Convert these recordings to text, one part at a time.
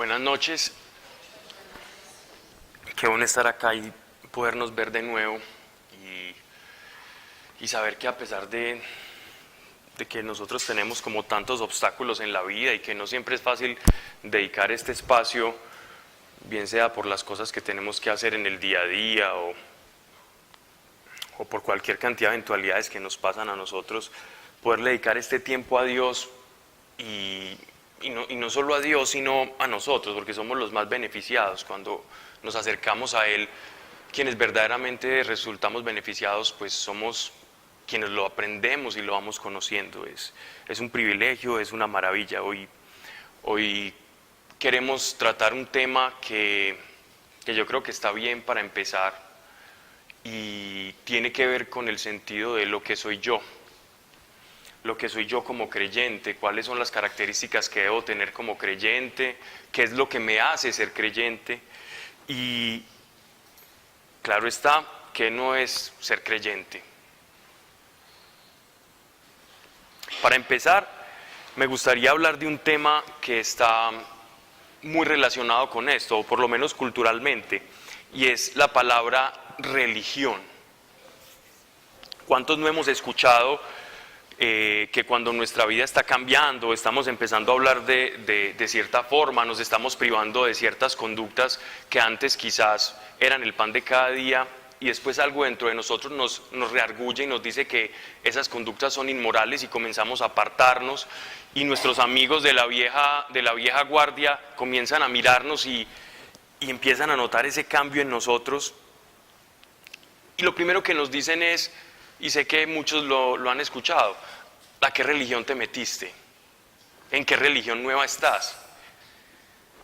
Buenas noches, qué bueno estar acá y podernos ver de nuevo y saber que a pesar de que nosotros tenemos como tantos obstáculos en la vida y que no siempre es fácil dedicar este espacio, bien sea por las cosas que tenemos que hacer en el día a día o por cualquier cantidad de eventualidades que nos pasan a nosotros, poder dedicar este tiempo a Dios y no solo a Dios, sino a nosotros, porque somos los más beneficiados cuando nos acercamos a Él. Quienes verdaderamente resultamos beneficiados, pues somos quienes lo aprendemos y lo vamos conociendo. Es un privilegio, es una maravilla. Hoy queremos tratar un tema que yo creo que está bien para empezar y tiene que ver con el sentido de lo que soy yo. Lo que soy yo como creyente, cuáles son las características que debo tener como creyente, qué es lo que me hace ser creyente y claro está, ¿qué no es ser creyente? Para empezar, me gustaría hablar de un tema que está muy relacionado con esto, o por lo menos culturalmente, y es la palabra religión. ¿Cuántos no hemos escuchado que cuando nuestra vida está cambiando, estamos empezando a hablar de cierta forma, nos estamos privando de ciertas conductas que antes quizás eran el pan de cada día y después algo dentro de nosotros nos reargulle y nos dice que esas conductas son inmorales y comenzamos a apartarnos y nuestros amigos de la vieja guardia comienzan a mirarnos y empiezan a notar ese cambio en nosotros y lo primero que nos dicen es, y sé que muchos lo han escuchado, ¿a qué religión te metiste? ¿En qué religión nueva estás?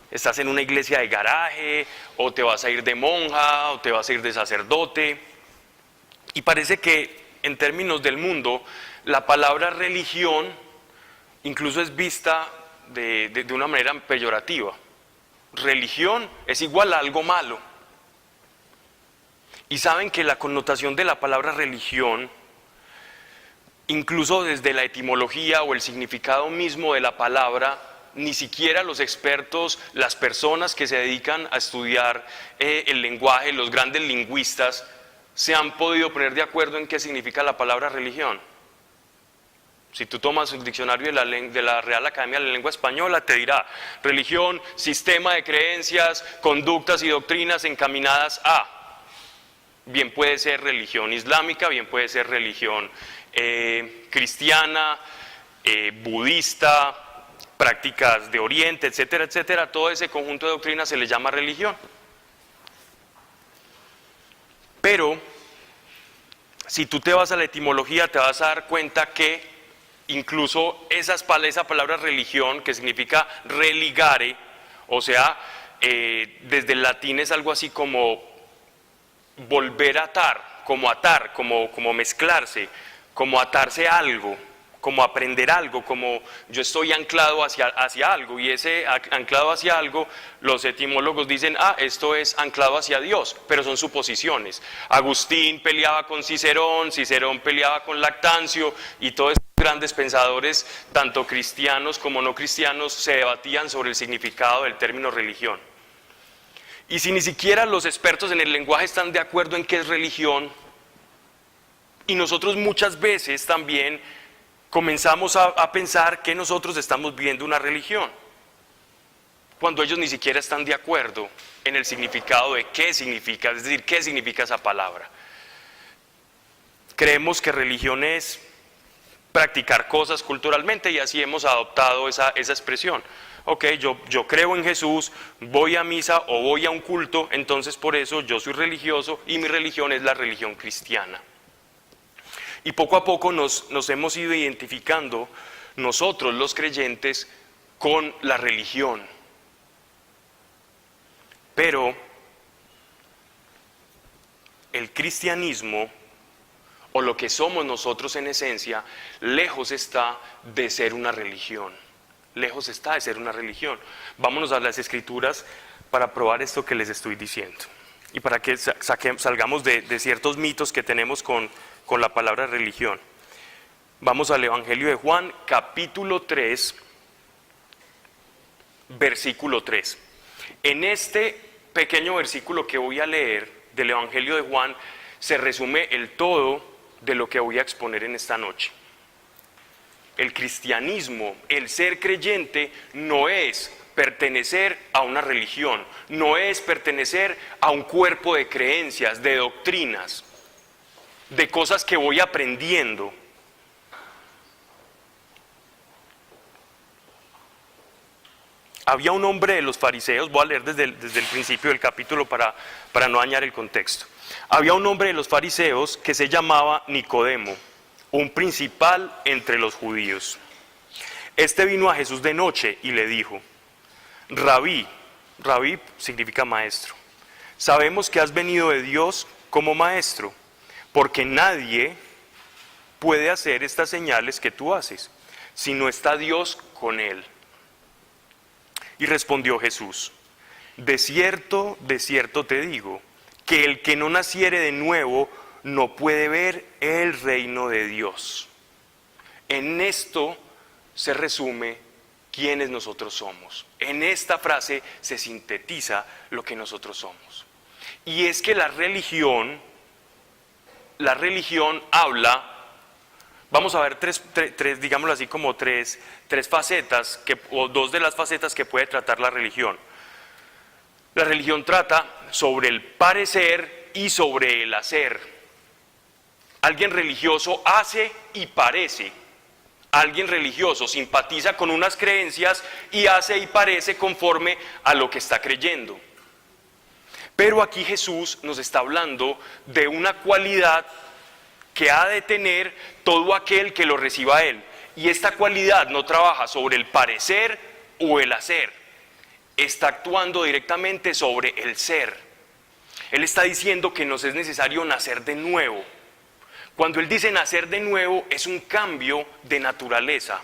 ¿Estás en una iglesia de garaje? ¿O te vas a ir de monja? ¿O te vas a ir de sacerdote? Y parece que en términos del mundo, la palabra religión incluso es vista de una manera peyorativa. Religión es igual a algo malo. Y saben que la connotación de la palabra religión, incluso desde la etimología o el significado mismo de la palabra, ni siquiera los expertos, las personas que se dedican a estudiar el lenguaje, los grandes lingüistas, se han podido poner de acuerdo en qué significa la palabra religión. Si tú tomas un diccionario de la Real Academia de la Lengua Española, te dirá religión, sistema de creencias, conductas y doctrinas encaminadas a... Bien puede ser religión islámica, bien puede ser religión cristiana, budista, prácticas de Oriente, etcétera, etcétera. Todo ese conjunto de doctrinas se le llama religión. Pero, si tú te vas a la etimología, te vas a dar cuenta que incluso esa palabra religión, que significa religare, o sea, desde el latín es algo así como volver a atar, como mezclarse, como atarse a algo, como aprender algo, como yo estoy anclado hacia algo, y ese anclado hacia algo, los etimólogos dicen, esto es anclado hacia Dios, pero son suposiciones. Agustín peleaba con Cicerón, Cicerón peleaba con Lactancio, y todos estos grandes pensadores, tanto cristianos como no cristianos, se debatían sobre el significado del término religión. Y si ni siquiera los expertos en el lenguaje están de acuerdo en qué es religión, y nosotros muchas veces también comenzamos a pensar que nosotros estamos viviendo una religión, cuando ellos ni siquiera están de acuerdo en el significado de qué significa, es decir, qué significa esa palabra. Creemos que religión es practicar cosas culturalmente y así hemos adoptado esa expresión. Ok, yo creo en Jesús, voy a misa o voy a un culto, entonces por eso yo soy religioso y mi religión es la religión cristiana. Y poco a poco nos hemos ido identificando nosotros los creyentes con la religión. Pero el cristianismo, o lo que somos nosotros en esencia, lejos está de ser una religión. Lejos está de ser una religión. Vámonos a las Escrituras para probar esto que les estoy diciendo. Y para que salgamos de ciertos mitos que tenemos con la palabra religión. Vamos al Evangelio de Juan, capítulo 3, versículo 3. En este pequeño versículo que voy a leer del Evangelio de Juan se resume el todo de lo que voy a exponer en esta noche. El cristianismo, el ser creyente, no es pertenecer a una religión, no es pertenecer a un cuerpo de creencias, de doctrinas, de cosas que voy aprendiendo. Había un hombre de los fariseos, voy a leer desde el principio del capítulo para no dañar el contexto. Había un hombre de los fariseos que se llamaba Nicodemo, un principal entre los judíos. Este vino a Jesús de noche y le dijo: Rabí significa maestro, sabemos que has venido de Dios como maestro, porque nadie puede hacer estas señales que tú haces, si no está Dios con él. Y respondió Jesús: de cierto te digo, que el que no naciere de nuevo no puede ver el reino de Dios. En esto se resume quiénes nosotros somos. En esta frase se sintetiza lo que nosotros somos. Y es que la religión habla. Vamos a ver tres, digámoslo así, como tres facetas, o dos de las facetas que puede tratar la religión. La religión trata sobre el parecer y sobre el hacer. Alguien religioso hace y parece. Alguien religioso simpatiza con unas creencias y hace y parece conforme a lo que está creyendo. Pero aquí Jesús nos está hablando de una cualidad que ha de tener todo aquel que lo reciba a Él. Y esta cualidad no trabaja sobre el parecer o el hacer, está actuando directamente sobre el ser. Él está diciendo que nos es necesario nacer de nuevo. Cuando Él dice nacer de nuevo, es un cambio de naturaleza.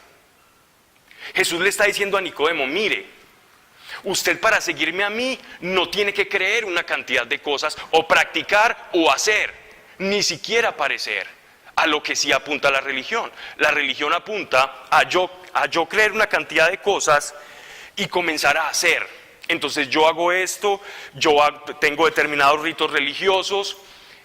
Jesús le está diciendo a Nicodemo: mire, usted para seguirme a mí no tiene que creer una cantidad de cosas o practicar o hacer, ni siquiera parecer, a lo que sí apunta la religión. La religión apunta a yo creer una cantidad de cosas y comenzar a hacer. Entonces yo hago esto, tengo determinados ritos religiosos,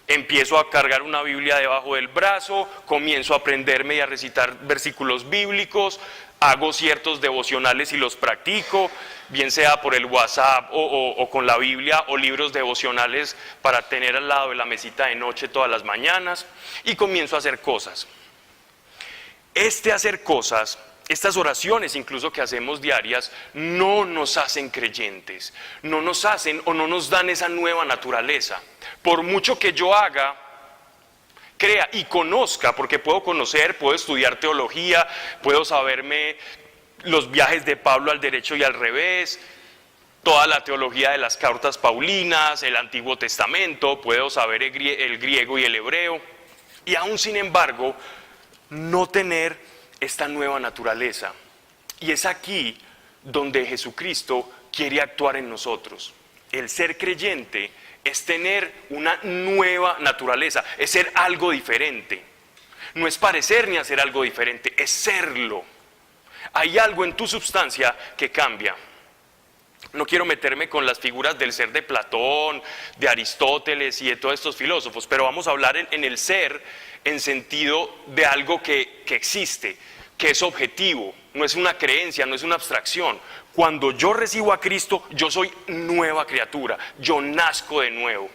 empiezo a cargar una Biblia debajo del brazo, comienzo a aprenderme y a recitar versículos bíblicos, hago ciertos devocionales y los practico, bien sea por el WhatsApp o con la Biblia o libros devocionales para tener al lado de la mesita de noche todas las mañanas, y comienzo a hacer cosas. Hacer cosas, estas oraciones incluso que hacemos diarias, no nos hacen creyentes, no nos hacen o no nos dan esa nueva naturaleza. Por mucho que yo haga, crea y conozca, porque puedo conocer, puedo estudiar teología, puedo saberme los viajes de Pablo al derecho y al revés, toda la teología de las cartas paulinas, el Antiguo Testamento, puedo saber el griego y el hebreo, y aún sin embargo no tener esta nueva naturaleza. Y es aquí donde Jesucristo quiere actuar en nosotros. El ser creyente es tener una nueva naturaleza, es ser algo diferente. No es parecer ni hacer algo diferente, es serlo. Hay algo en tu substancia que cambia. No quiero meterme con las figuras del ser de Platón, de Aristóteles y de todos estos filósofos, pero vamos a hablar en el ser en sentido de algo que existe, que es objetivo, no es una creencia, no es una abstracción. Cuando yo recibo a Cristo, yo soy nueva criatura, yo nazco de nuevo.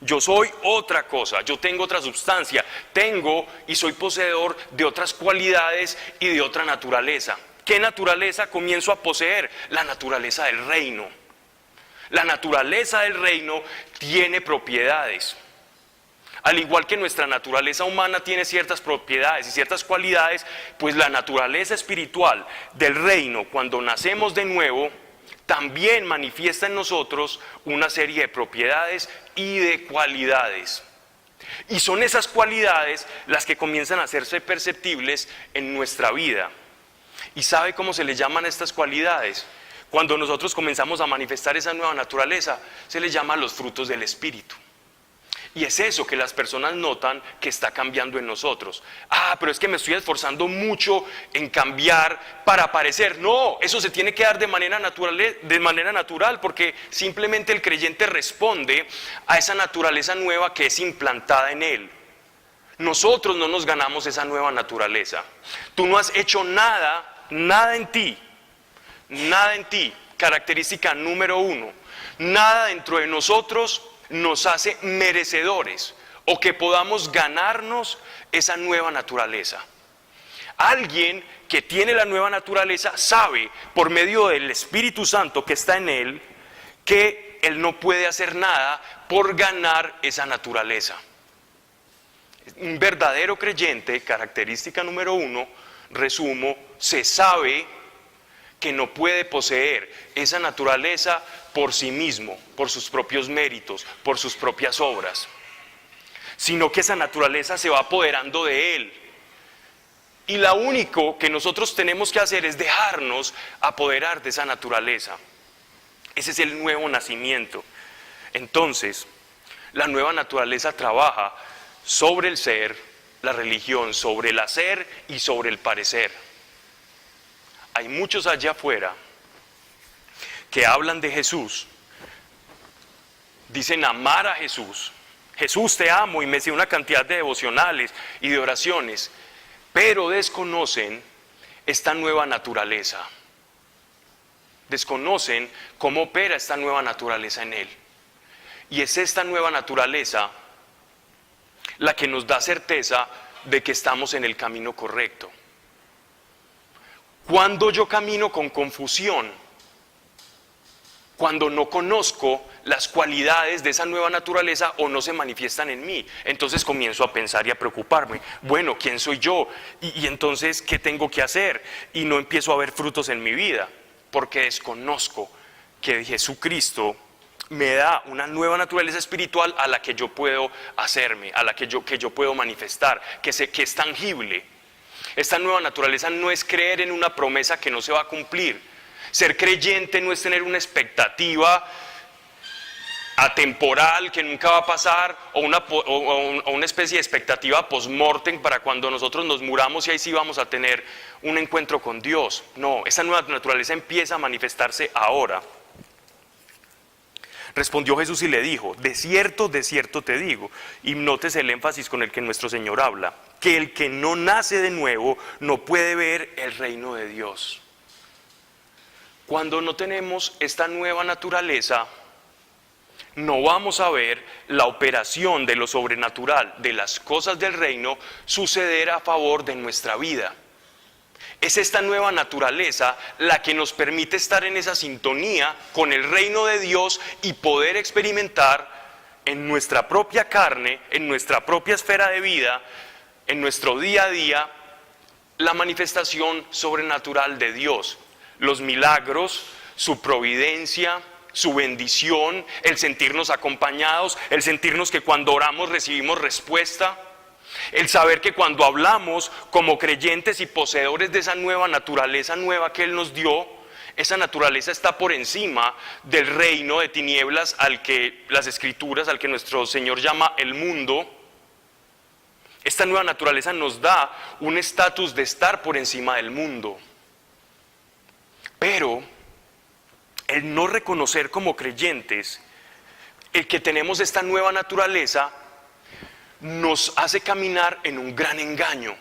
Yo soy otra cosa, yo tengo otra sustancia, tengo y soy poseedor de otras cualidades y de otra naturaleza. ¿Qué naturaleza comienzo a poseer? La naturaleza del reino. La naturaleza del reino tiene propiedades. Al igual que nuestra naturaleza humana tiene ciertas propiedades y ciertas cualidades, pues la naturaleza espiritual del reino, cuando nacemos de nuevo, también manifiesta en nosotros una serie de propiedades y de cualidades. Y son esas cualidades las que comienzan a hacerse perceptibles en nuestra vida. ¿Y sabe cómo se le llaman a estas cualidades? Cuando nosotros comenzamos a manifestar esa nueva naturaleza, se les llama los frutos del Espíritu. Y es eso que las personas notan que está cambiando en nosotros. Pero es que me estoy esforzando mucho en cambiar para parecer. No, eso se tiene que dar de manera natural, porque simplemente el creyente responde a esa naturaleza nueva que es implantada en él. Nosotros no nos ganamos esa nueva naturaleza. Tú no has hecho nada en ti. Nada en ti. Característica número 1. Nada dentro de nosotros nos hace merecedores o que podamos ganarnos esa nueva naturaleza. Alguien que tiene la nueva naturaleza sabe por medio del Espíritu Santo que está en él que él no puede hacer nada por ganar esa naturaleza. Un verdadero creyente, característica número 1, resumo, se sabe que no puede poseer esa naturaleza por sí mismo, por sus propios méritos, por sus propias obras, sino que esa naturaleza se va apoderando de él. Y lo único que nosotros tenemos que hacer es dejarnos apoderar de esa naturaleza. Ese es el nuevo nacimiento. Entonces, la nueva naturaleza trabaja sobre el ser, la religión, sobre el hacer y sobre el parecer. Hay muchos allá afuera que hablan de Jesús, dicen amar a Jesús. Jesús, te amo, y me sé una cantidad de devocionales y de oraciones, pero desconocen esta nueva naturaleza. Desconocen cómo opera esta nueva naturaleza en él. Y es esta nueva naturaleza la que nos da certeza de que estamos en el camino correcto. Cuando yo camino con confusión, cuando no conozco las cualidades de esa nueva naturaleza o no se manifiestan en mí, entonces comienzo a pensar y a preocuparme. Bueno, ¿quién soy yo? Y entonces, ¿qué tengo que hacer? Y no empiezo a ver frutos en mi vida, porque desconozco que Jesucristo me da una nueva naturaleza espiritual a la que yo puedo hacerme, a la que yo puedo manifestar, que es tangible. Esta nueva naturaleza no es creer en una promesa que no se va a cumplir. Ser creyente no es tener una expectativa atemporal que nunca va a pasar o una especie de expectativa post-mortem para cuando nosotros nos muramos y ahí sí vamos a tener un encuentro con Dios. No, esa nueva naturaleza empieza a manifestarse ahora. Respondió Jesús y le dijo, de cierto te digo, y notes el énfasis con el que nuestro Señor habla, que el que no nace de nuevo no puede ver el reino de Dios. Cuando no tenemos esta nueva naturaleza, no vamos a ver la operación de lo sobrenatural, de las cosas del reino, suceder a favor de nuestra vida. Es esta nueva naturaleza la que nos permite estar en esa sintonía con el reino de Dios y poder experimentar en nuestra propia carne, en nuestra propia esfera de vida, en nuestro día a día, la manifestación sobrenatural de Dios. Los milagros, su providencia, su bendición, el sentirnos acompañados, el sentirnos que cuando oramos recibimos respuesta. El saber que cuando hablamos como creyentes y poseedores de esa nueva naturaleza nueva que Él nos dio, esa naturaleza está por encima del reino de tinieblas al que las Escrituras, al que nuestro Señor llama el mundo. Esta nueva naturaleza nos da un estatus de estar por encima del mundo. Pero el no reconocer como creyentes el que tenemos esta nueva naturaleza nos hace caminar en un gran engaño.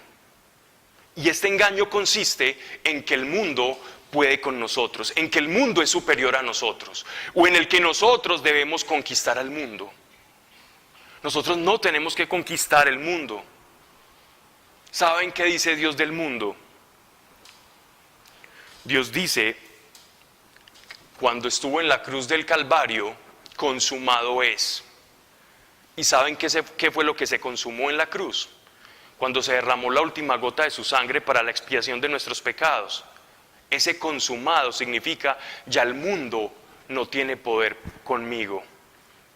Y este engaño consiste en que el mundo puede con nosotros, en que el mundo es superior a nosotros, o en el que nosotros debemos conquistar al mundo. Nosotros no tenemos que conquistar el mundo. ¿Saben qué dice Dios del mundo? Dios dice, cuando estuvo en la cruz del Calvario, consumado es. ¿Y saben qué fue lo que se consumó en la cruz? Cuando se derramó la última gota de su sangre para la expiación de nuestros pecados. Ese consumado significa, ya el mundo no tiene poder conmigo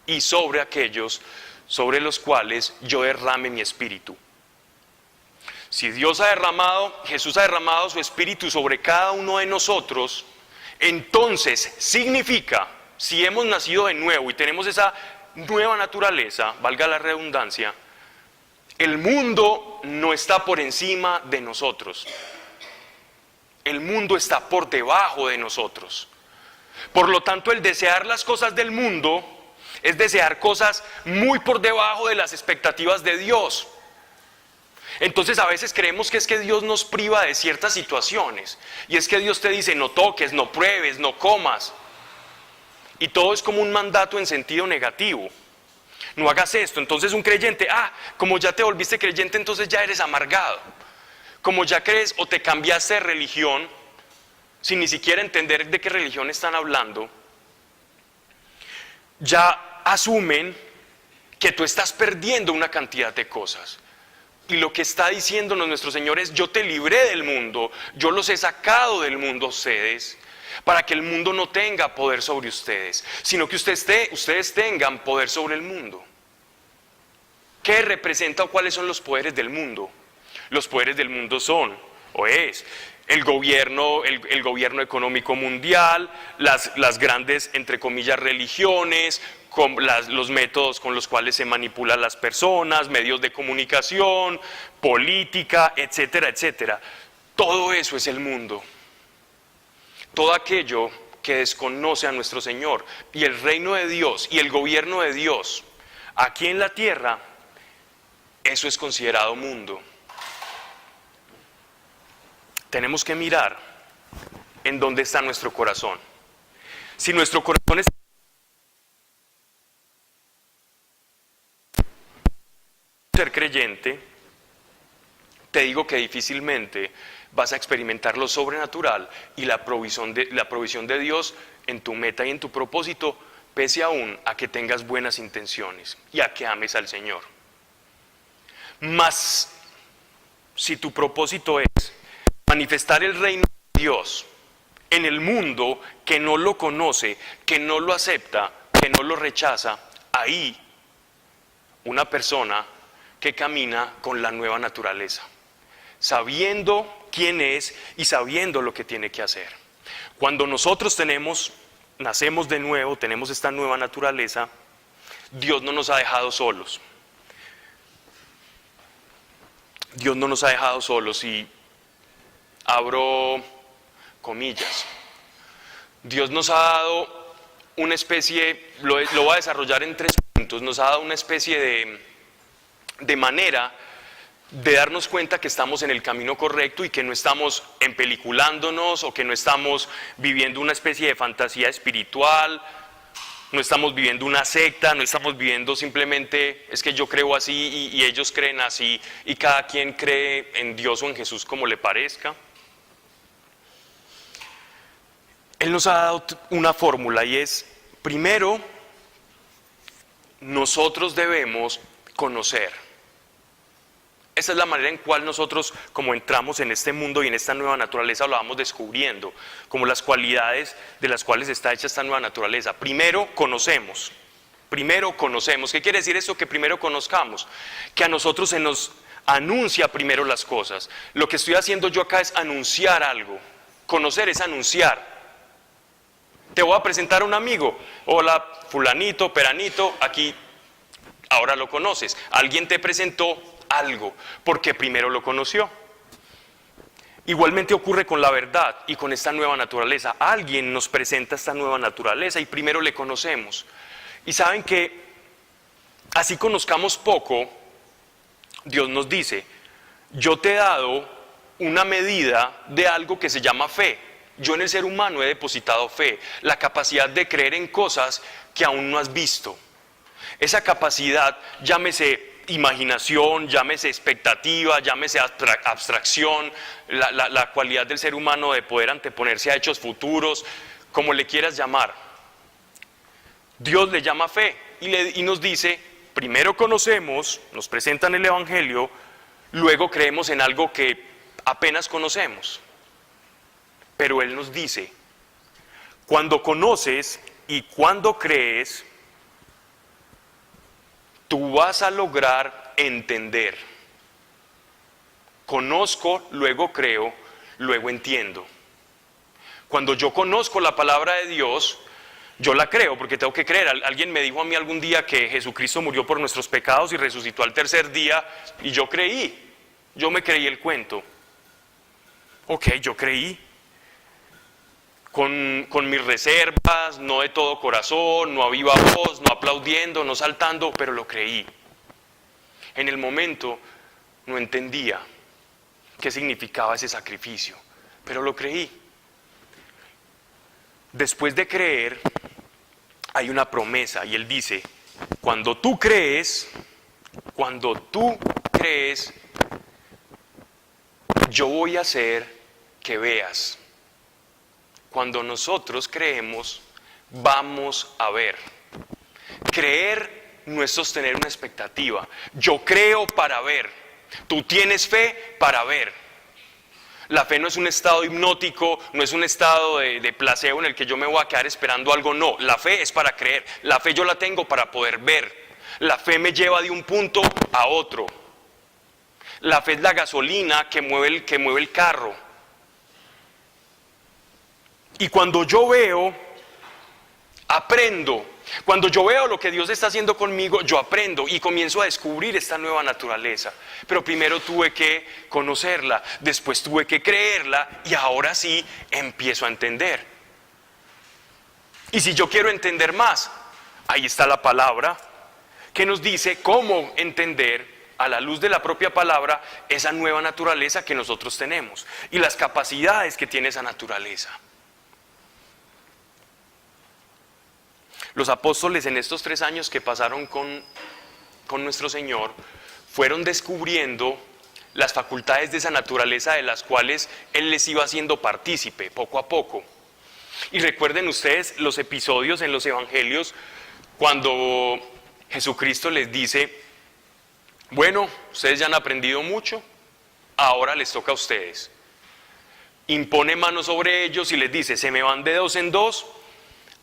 y sobre aquellos sobre los cuales yo derrame mi espíritu. Si Jesús ha derramado su espíritu sobre cada uno de nosotros, entonces significa, si hemos nacido de nuevo y tenemos esa nueva naturaleza, valga la redundancia, el mundo no está por encima de nosotros. El mundo está por debajo de nosotros. Por lo tanto, el desear las cosas del mundo es desear cosas muy por debajo de las expectativas de Dios. Entonces a veces creemos que es que Dios nos priva de ciertas situaciones. Y es que Dios te dice, no toques, no pruebes, no comas. Y todo es como un mandato en sentido negativo. No hagas esto. Entonces un creyente, como ya te volviste creyente, entonces ya eres amargado. Como ya crees o te cambiaste de religión, sin ni siquiera entender de qué religión están hablando, ya asumen que tú estás perdiendo una cantidad de cosas. Y lo que está diciéndonos nuestro Señor es, yo te libré del mundo, yo los he sacado del mundo a ustedes, para que el mundo no tenga poder sobre ustedes, sino que ustedes tengan poder sobre el mundo. ¿Qué representa o cuáles son los poderes del mundo? Los poderes del mundo son, el gobierno económico mundial, las grandes, entre comillas, religiones, los métodos con los cuales se manipulan las personas, medios de comunicación, política, etcétera, etcétera. Todo eso es el mundo. Todo aquello que desconoce a nuestro Señor y el reino de Dios y el gobierno de Dios aquí en la tierra, eso es considerado mundo. Tenemos que mirar en dónde está nuestro corazón. Si nuestro corazón es ser creyente, te digo que difícilmente vas a experimentar lo sobrenatural y la provisión de Dios en tu meta y en tu propósito, pese aún a que tengas buenas intenciones y a que ames al Señor. Mas, si tu propósito es manifestar el reino de Dios en el mundo que no lo conoce, que no lo acepta, que no lo rechaza, ahí una persona que camina con la nueva naturaleza, sabiendo quién es y sabiendo lo que tiene que hacer. Cuando nosotros nacemos de nuevo, tenemos esta nueva naturaleza, Dios no nos ha dejado solos. Dios no nos ha dejado solos y abro comillas. Dios nos ha dado una especie, lo voy a desarrollar en 3 puntos, nos ha dado una especie de manera de darnos cuenta que estamos en el camino correcto y que no estamos empeliculándonos o que no estamos viviendo una especie de fantasía espiritual, no estamos viviendo una secta, no estamos viviendo simplemente es que yo creo así y ellos creen así y cada quien cree en Dios o en Jesús como le parezca. Él nos ha dado una fórmula y es, primero, nosotros debemos conocer. Esa es la manera en cual nosotros, como entramos en este mundo y en esta nueva naturaleza, lo vamos descubriendo, como las cualidades de las cuales está hecha esta nueva naturaleza. Primero conocemos. ¿Qué quiere decir eso? Que primero conozcamos, que a nosotros se nos anuncia primero las cosas. Lo que estoy haciendo yo acá es anunciar algo. Conocer es anunciar. Te voy a presentar a un amigo. Hola, fulanito, peranito, aquí, ahora lo conoces. Alguien te presentó algo, porque primero lo conoció. Igualmente ocurre con la verdad y con esta nueva naturaleza. Alguien nos presenta esta nueva naturaleza y primero le conocemos. Y saben que así conozcamos poco, Dios nos dice, yo te he dado una medida de algo que se llama fe. Yo en el ser humano he depositado fe, la capacidad de creer en cosas que aún no has visto. Esa capacidad, llámese imaginación, llámese expectativa, llámese abstracción, la cualidad del ser humano de poder anteponerse a hechos futuros, como le quieras llamar. Dios le llama fe y nos dice, primero conocemos, nos presentan el Evangelio, luego creemos en algo que apenas conocemos. Pero Él nos dice, cuando conoces y cuando crees, tú vas a lograr entender. Conozco, luego creo, luego entiendo. Cuando yo conozco la palabra de Dios, Yo la creo porque tengo que creer. Alguien me dijo a mí algún día que Jesucristo murió por nuestros pecados y resucitó al tercer día, y yo creí, yo me creí el cuento. Ok, yo creí. Con mis reservas, no de todo corazón, no a viva voz, no aplaudiendo, no saltando, pero lo creí. En el momento no entendía qué significaba ese sacrificio, pero lo creí. Después de creer, hay una promesa y él dice, cuando tú crees, yo voy a hacer que veas. Cuando nosotros creemos, vamos a ver. Creer no es sostener una expectativa. Yo creo para ver. Tú tienes fe para ver. La fe no es un estado hipnótico, no es un estado de placebo en el que yo me voy a quedar esperando algo. No, la fe es para creer. La fe yo la tengo para poder ver. La fe me lleva de un punto a otro. La fe es la gasolina que mueve el carro. Y cuando yo veo, aprendo. Cuando yo veo lo que Dios está haciendo conmigo, yo aprendo y comienzo a descubrir esta nueva naturaleza. Pero primero tuve que conocerla, después tuve que creerla y ahora sí empiezo a entender. Y si yo quiero entender más, ahí está la palabra que nos dice cómo entender a la luz de la propia palabra esa nueva naturaleza que nosotros tenemos y las capacidades que tiene esa naturaleza. Los apóstoles en estos 3 años que pasaron con nuestro Señor fueron descubriendo las facultades de esa naturaleza de las cuales Él les iba haciendo partícipe poco a poco. Y recuerden ustedes los episodios en los evangelios cuando Jesucristo les dice, bueno, ustedes ya han aprendido mucho, ahora les toca a ustedes. Impone manos sobre ellos y les dice, se me van de 2 en 2,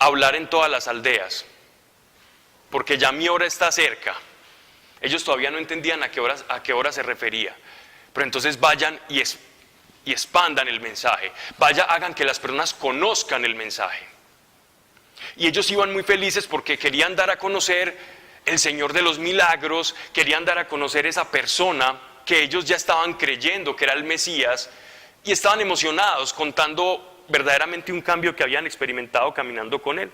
hablar en todas las aldeas, porque ya mi hora está cerca. Ellos todavía no entendían a qué hora se refería, pero entonces vayan y expandan el mensaje, hagan que las personas conozcan el mensaje. Y ellos iban muy felices porque querían dar a conocer el Señor de los milagros, querían dar a conocer esa persona que ellos ya estaban creyendo que era el Mesías, y estaban emocionados contando verdaderamente un cambio que habían experimentado caminando con Él.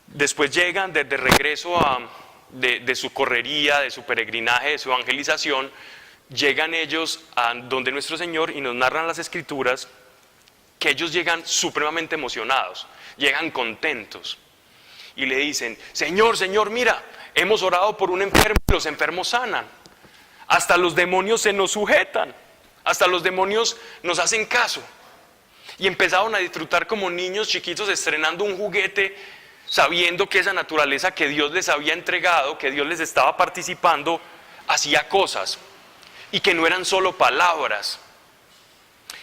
Después llegan de regreso de su correría, de su peregrinaje, de su evangelización, llegan ellos a donde nuestro Señor y nos narran las Escrituras que ellos llegan supremamente emocionados, llegan contentos y le dicen, Señor, mira, hemos orado por un enfermo y los enfermos sanan, hasta los demonios se nos sujetan, hasta los demonios nos hacen caso. Y empezaron a disfrutar como niños chiquitos estrenando un juguete, sabiendo que esa naturaleza que Dios les había entregado, que Dios les estaba participando, hacía cosas y que no eran solo palabras.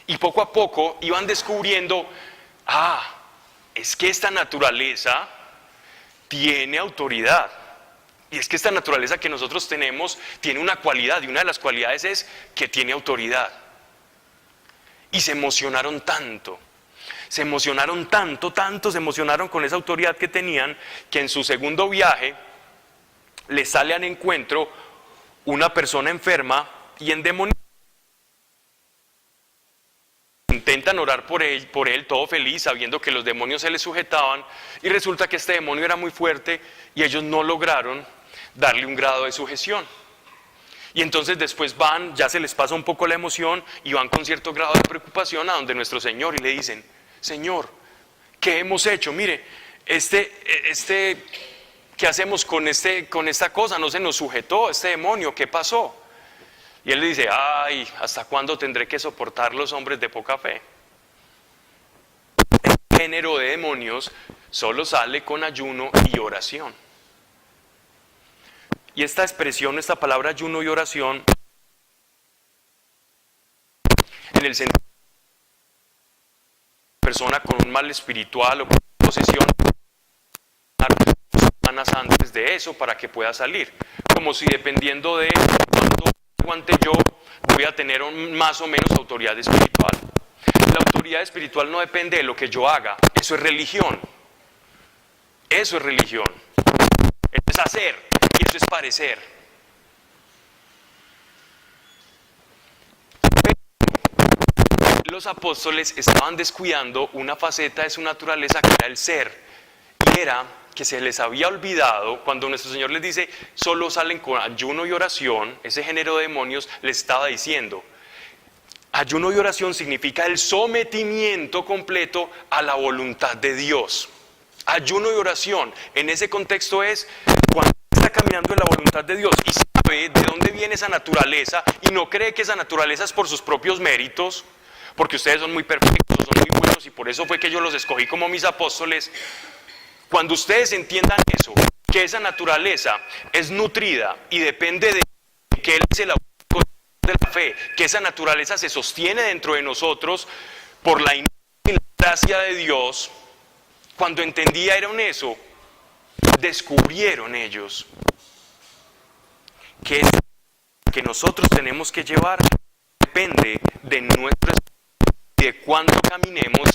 Y poco a poco iban descubriendo, es que esta naturaleza tiene autoridad. Y es que esta naturaleza que nosotros tenemos tiene una cualidad, y una de las cualidades es que tiene autoridad. Y se emocionaron tanto se emocionaron tanto se emocionaron con esa autoridad que tenían, que en su segundo viaje les sale al encuentro una persona enferma y endemoniada. Intentan orar por él todo feliz, sabiendo que los demonios se le sujetaban, y resulta que este demonio era muy fuerte y ellos no lograron darle un grado de sujeción. Y entonces después van, ya se les pasa un poco la emoción y van con cierto grado de preocupación a donde nuestro Señor y le dicen, Señor, ¿qué hemos hecho? Mire, ¿qué hacemos con esta cosa? No se nos sujetó este demonio, ¿qué pasó? Y él le dice, ¿hasta cuándo tendré que soportar los hombres de poca fe? El género de demonios solo sale con ayuno y oración. Y esta expresión, esta palabra ayuno y oración, en el sentido de persona con un mal espiritual o con posesión, semanas antes de eso para que pueda salir, como si dependiendo de cuánto aguante yo, voy a tener más o menos autoridad espiritual. La autoridad espiritual no depende de lo que yo haga, eso es religión. Eso es religión. Eso es hacer y eso es parecer. Pero los apóstoles estaban descuidando una faceta de su naturaleza que era el ser. Y era que se les había olvidado, cuando nuestro Señor les dice, solo salen con ayuno y oración, ese género de demonios les estaba diciendo, ayuno y oración significa el sometimiento completo a la voluntad de Dios. Ayuno y oración, en ese contexto es cuando está caminando en la voluntad de Dios y sabe de dónde viene esa naturaleza y no cree que esa naturaleza es por sus propios méritos, porque ustedes son muy perfectos, son muy buenos y por eso fue que yo los escogí como mis apóstoles. Cuando ustedes entiendan eso, que esa naturaleza es nutrida y depende de que Él es el autor de la fe, que esa naturaleza se sostiene dentro de nosotros por la gracia de Dios, cuando entendieron eso, descubrieron ellos que nosotros tenemos que llevar depende de nuestro espíritu y de cuándo caminemos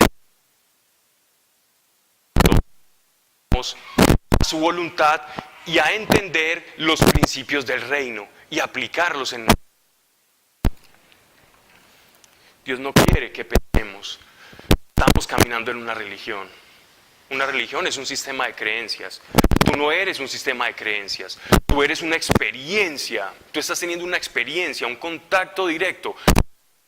a su voluntad y a entender los principios del reino y aplicarlos en nosotros. Dios no quiere que pensemos, estamos caminando en una religión. Una religión es un sistema de creencias. Tú no eres un sistema de creencias, tú eres una experiencia. Tú estás teniendo una experiencia, un contacto directo.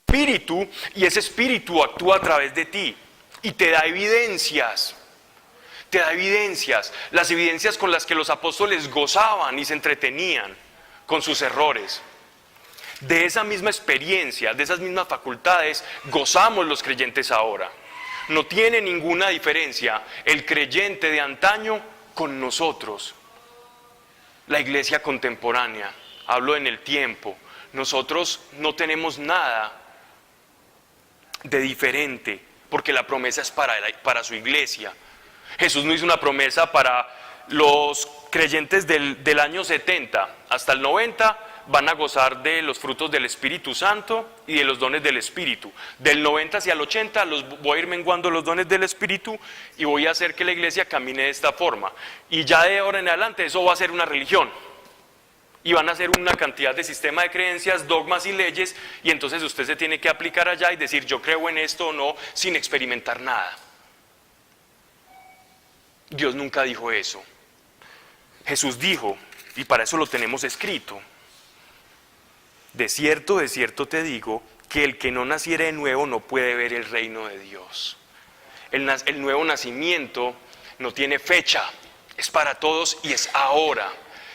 Espíritu, y ese espíritu actúa a través de ti y te da evidencias. Te da evidencias, las evidencias con las que los apóstoles gozaban y se entretenían con sus errores. De esa misma experiencia, de esas mismas facultades, gozamos los creyentes ahora. No tiene ninguna diferencia el creyente de antaño con nosotros. La iglesia contemporánea, hablo en el tiempo, nosotros no tenemos nada de diferente, porque la promesa es para su iglesia. Jesús no hizo una promesa para los creyentes del año 70 hasta el 90, van a gozar de los frutos del Espíritu Santo y de los dones del Espíritu. Del 90 hacia el 80 voy a ir menguando los dones del Espíritu y voy a hacer que la iglesia camine de esta forma. Y ya de ahora en adelante eso va a ser una religión. Y van a ser una cantidad de sistemas de creencias, dogmas y leyes, y entonces usted se tiene que aplicar allá y decir yo creo en esto o no, sin experimentar nada. Dios nunca dijo eso. Jesús dijo, y para eso lo tenemos escrito, de cierto te digo, que el que no naciere de nuevo no puede ver el reino de Dios. El nuevo nacimiento no tiene fecha, es para todos y es ahora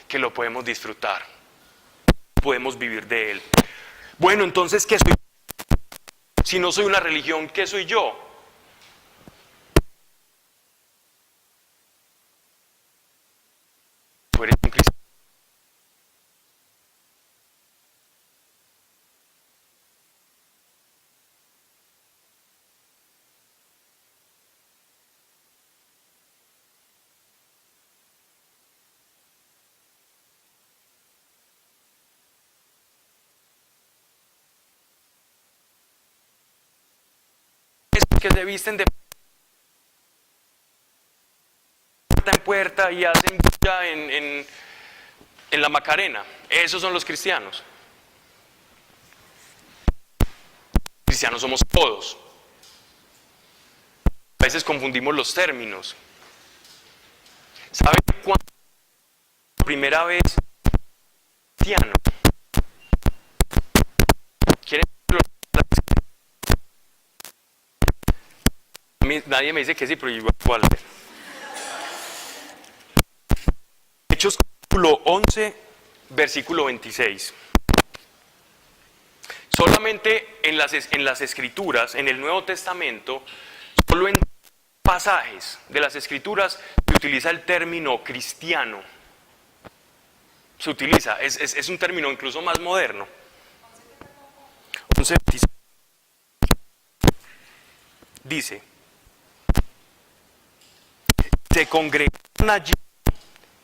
que lo podemos disfrutar. Podemos vivir de él. Bueno, entonces, ¿qué soy? Si no soy una religión, ¿qué soy yo? Tú eres un cristiano. Que se visten de puerta en puerta y hacen bulla en la Macarena. Esos son los cristianos. Cristianos somos todos. A veces confundimos los términos. ¿Saben cuándo por primera vez cristiano? ¿Quieren? Nadie me dice que sí, pero igual. Hechos capítulo 11, versículo 26. Solamente en las escrituras, en el Nuevo Testamento, solo en pasajes de las escrituras se utiliza el término cristiano. Se utiliza, es un término incluso más moderno. 11:26. Dice: se congregaron allí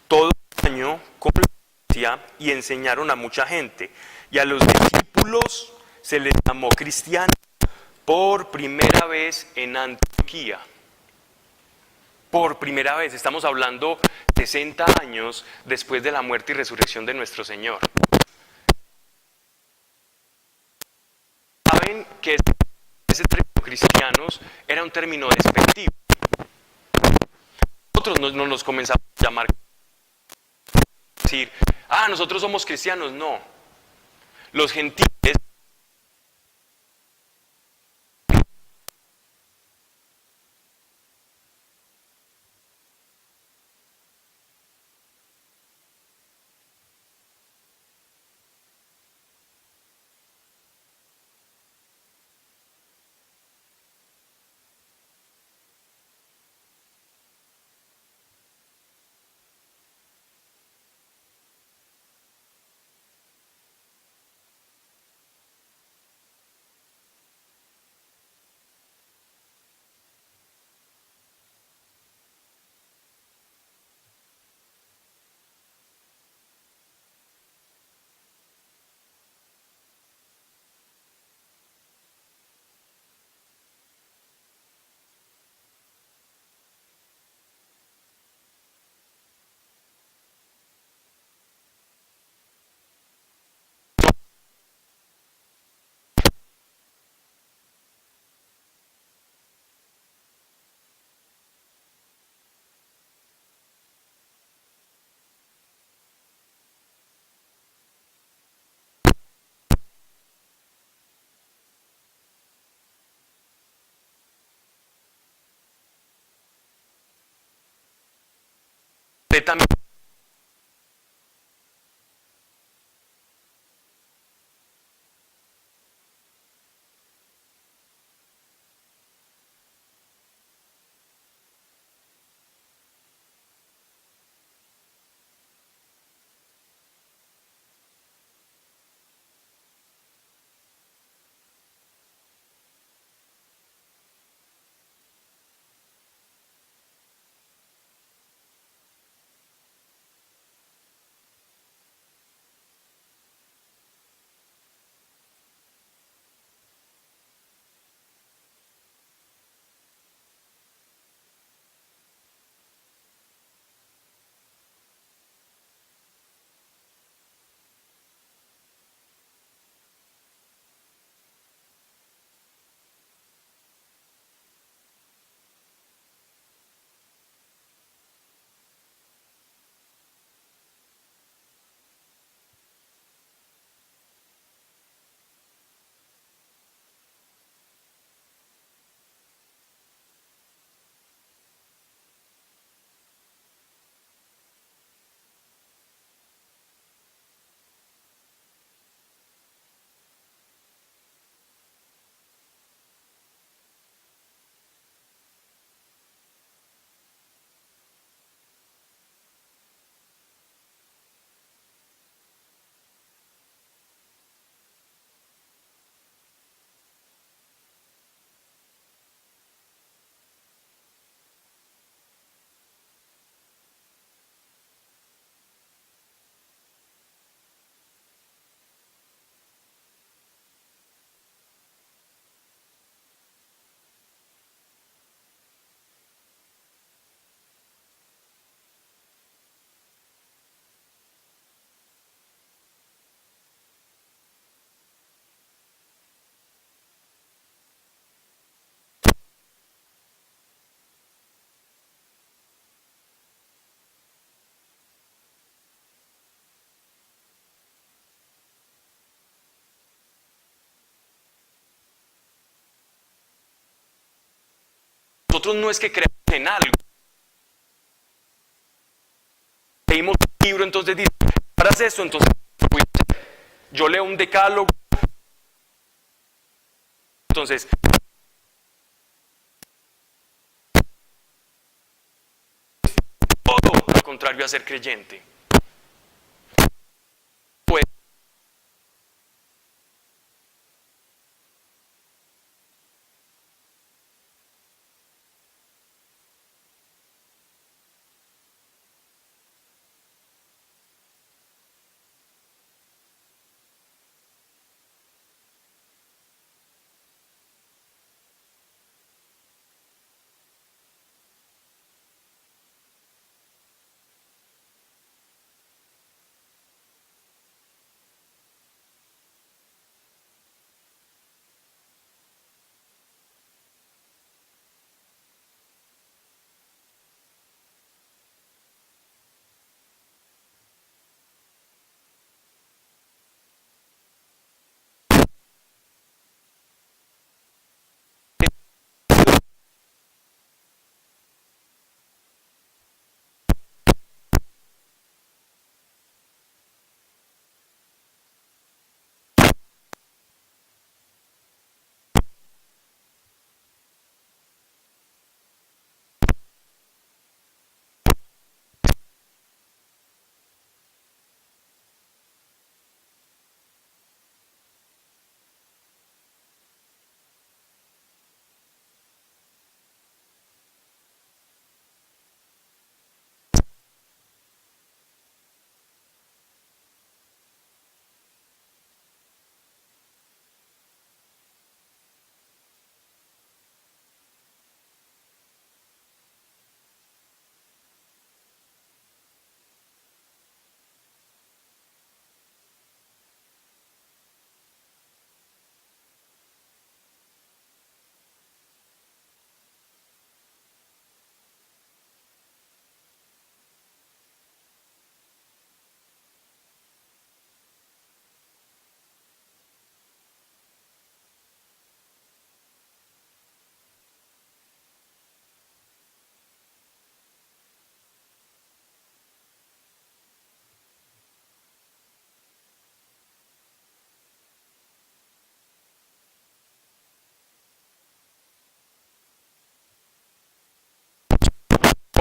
todo el año con la iglesia y enseñaron a mucha gente. Y a los discípulos se les llamó cristianos por primera vez en Antioquía. Por primera vez, estamos hablando 60 años después de la muerte y resurrección de nuestro Señor. Saben que ese término cristianos era un término despectivo. Nosotros no nos comenzamos a llamar, decir, nosotros somos cristianos. No. Los gentiles también. Nosotros no es que creamos en algo. Leímos un libro, entonces dice, harás esto, entonces yo leo un decálogo, entonces todo lo contrario a ser creyente. Pues,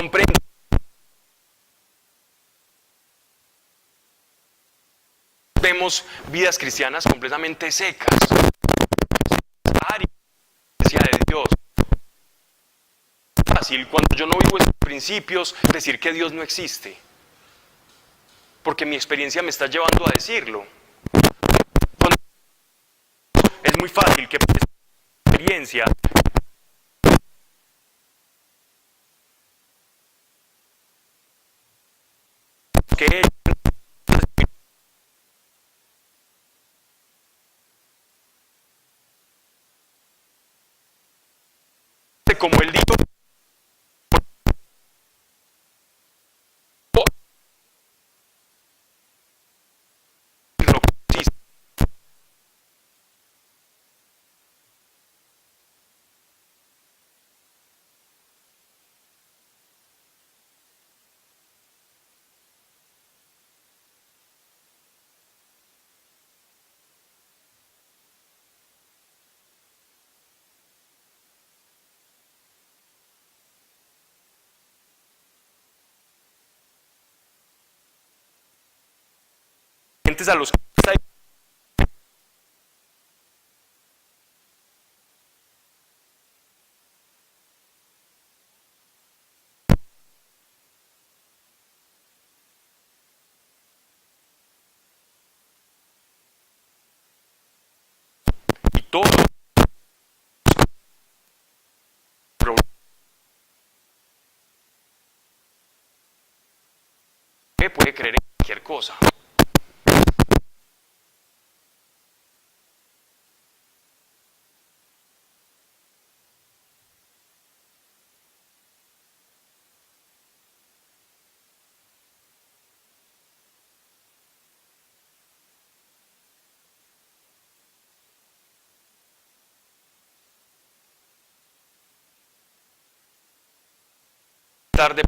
comprende. Vemos vidas cristianas completamente secas, áridas, de Dios. Es fácil cuando yo no vivo esos principios decir que Dios no existe, porque mi experiencia me está llevando a decirlo. Es muy fácil que por esa experiencia que como él dijo, no existe. A los que y todo puede creer en cualquier cosa. Tarde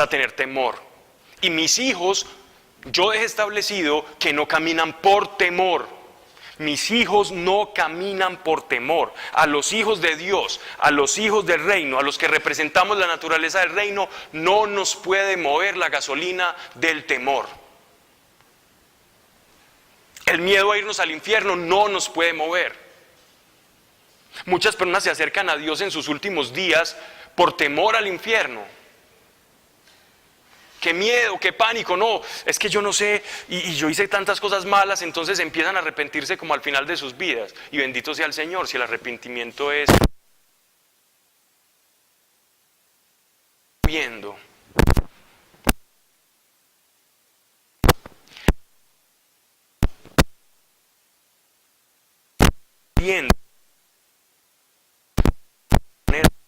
a tener temor. Y mis hijos, yo he establecido que no caminan por temor. Mis hijos no caminan por temor. A los hijos de Dios, a los hijos del reino, a los que representamos la naturaleza del reino, no nos puede mover la gasolina del temor. El miedo a irnos al infierno no nos puede mover. Muchas personas se acercan a Dios en sus últimos días por temor al infierno. qué miedo, qué pánico, no, es que yo no sé y yo hice tantas cosas malas, entonces empiezan a arrepentirse como al final de sus vidas. Y bendito sea el Señor si el arrepentimiento es viendo. Viendo.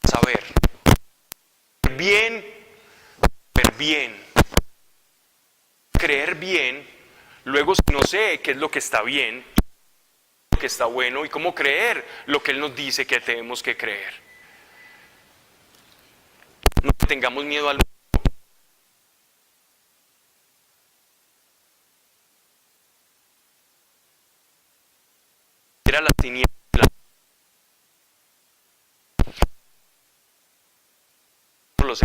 Saber. Bien, ver bien. Creer bien, luego si no sé qué es lo que está bien, lo que está bueno y cómo creer lo que Él nos dice que tenemos que creer. No tengamos miedo al a las tinieblas, los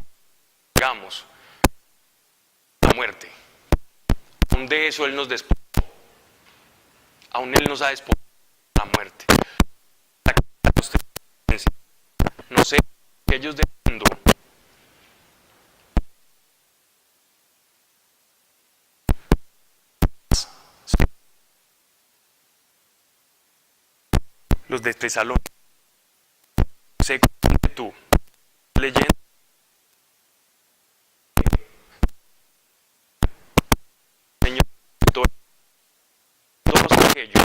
hagamos la muerte. Aún de eso Él nos despojó. Aún Él nos ha despojado de la muerte. No sé, aquellos del mundo los de Tesalónica, sé que tú, leyendo, Señor, todos aquellos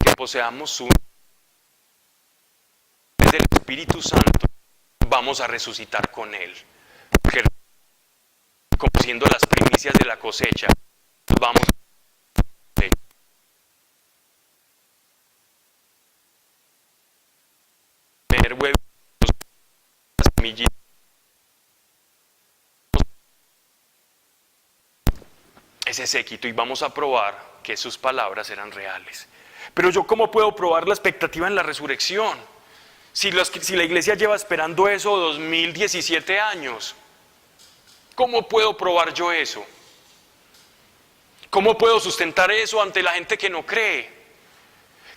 que poseamos su del Espíritu Santo, vamos a resucitar con Él. Porque como siendo las primicias de la cosecha, vamos a tener huevos, semillitas. Ese séquito y vamos a probar que sus palabras eran reales. Pero yo, ¿cómo puedo probar la expectativa en la resurrección? Si la iglesia lleva esperando eso 2017 años, ¿cómo puedo probar yo eso? ¿Cómo puedo sustentar eso ante la gente que no cree?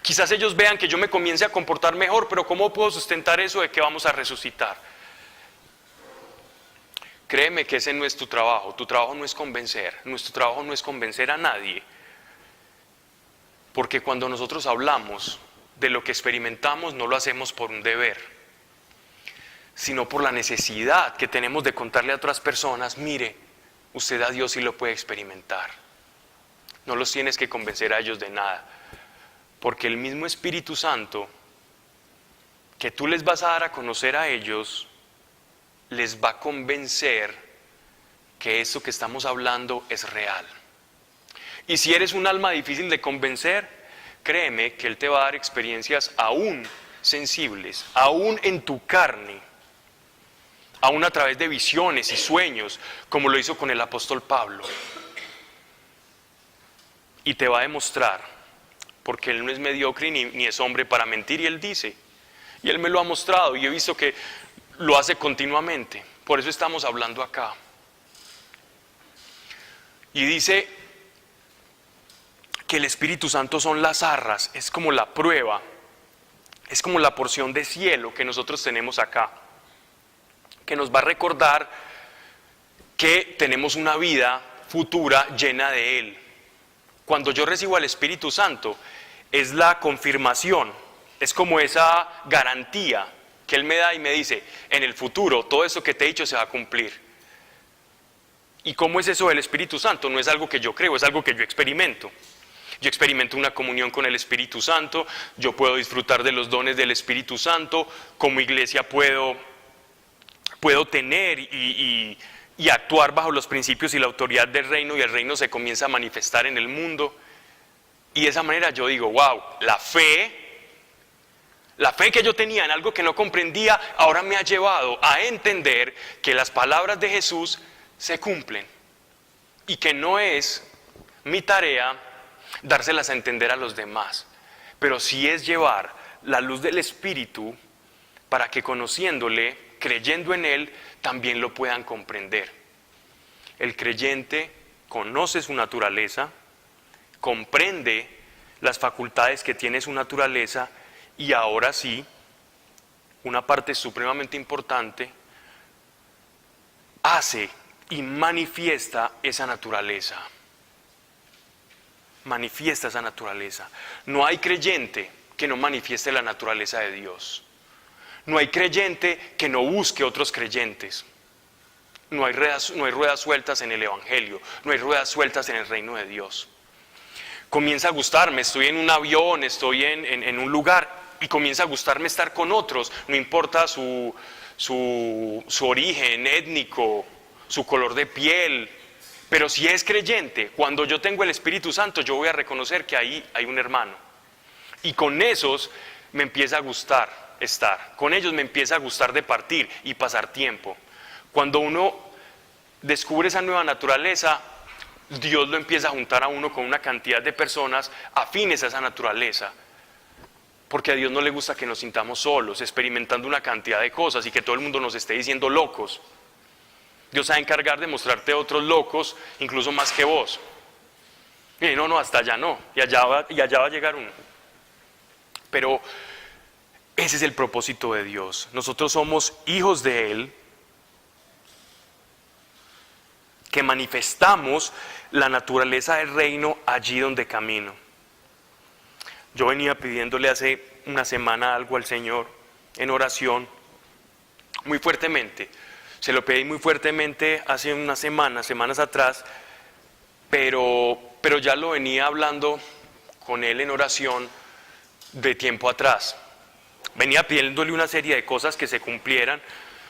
Quizás ellos vean que yo me comience a comportar mejor, pero ¿cómo puedo sustentar eso de que vamos a resucitar? Créeme que ese no es tu trabajo no es convencer, nuestro trabajo no es convencer a nadie. Porque cuando nosotros hablamos de lo que experimentamos, no lo hacemos por un deber, sino por la necesidad que tenemos de contarle a otras personas, mire, usted a Dios sí lo puede experimentar. No los tienes que convencer a ellos de nada, porque el mismo Espíritu Santo que tú les vas a dar a conocer a ellos, les va a convencer que esto que estamos hablando es real. Y si eres un alma difícil de convencer, créeme que Él te va a dar experiencias aún sensibles, aún en tu carne, aún a través de visiones y sueños, como lo hizo con el apóstol Pablo. Y te va a demostrar, porque Él no es mediocre ni es hombre para mentir, y Él dice, y Él me lo ha mostrado, y he visto que lo hace continuamente, por eso estamos hablando acá. Y dice que el Espíritu Santo son las arras, es como la prueba, es como la porción de cielo que nosotros tenemos acá, que nos va a recordar que tenemos una vida futura llena de Él. Cuando yo recibo al Espíritu Santo, es la confirmación, es como esa garantía que Él me da y me dice, en el futuro todo eso que te he dicho se va a cumplir. ¿Y cómo es eso del Espíritu Santo? No es algo que yo creo, es algo que yo experimento. Yo experimento una comunión con el Espíritu Santo, yo puedo disfrutar de los dones del Espíritu Santo, como iglesia puedo tener y actuar bajo los principios y la autoridad del reino, y el reino se comienza a manifestar en el mundo. Y de esa manera yo digo, wow, la fe que yo tenía en algo que no comprendía, ahora me ha llevado a entender que las palabras de Jesús se cumplen y que no es mi tarea dárselas a entender a los demás, pero sí es llevar la luz del Espíritu para que conociéndole, creyendo en Él, también lo puedan comprender. El creyente conoce su naturaleza, comprende las facultades que tiene su naturaleza, y ahora sí, una parte supremamente importante, hace y manifiesta esa naturaleza. Manifiesta esa naturaleza. No hay creyente que no manifieste la naturaleza de Dios. No hay creyente que no busque otros creyentes. No hay ruedas sueltas en el Evangelio. No hay ruedas sueltas en el reino de Dios. Comienza a gustarme, estoy en un avión, estoy en un lugar y comienza a gustarme estar con otros. No importa su origen étnico, su color de piel. Pero si es creyente, cuando yo tengo el Espíritu Santo, yo voy a reconocer que ahí hay un hermano. Y con esos me empieza a gustar estar. Con ellos me empieza a gustar departir y pasar tiempo. Cuando uno descubre esa nueva naturaleza, Dios lo empieza a juntar a uno con una cantidad de personas afines a esa naturaleza. Porque a Dios no le gusta que nos sintamos solos, experimentando una cantidad de cosas y que todo el mundo nos esté diciendo locos. Dios se va a encargar de mostrarte a otros locos, incluso más que vos. Y no, hasta allá no, y allá va a llegar uno. Pero ese es el propósito de Dios. Nosotros somos hijos de Él, que manifestamos la naturaleza del reino allí donde camino. Yo venía pidiéndole hace una semana algo al Señor en oración, muy fuertemente. Se lo pedí muy fuertemente hace unas semanas atrás, pero ya lo venía hablando con Él en oración de tiempo atrás. Venía pidiéndole una serie de cosas que se cumplieran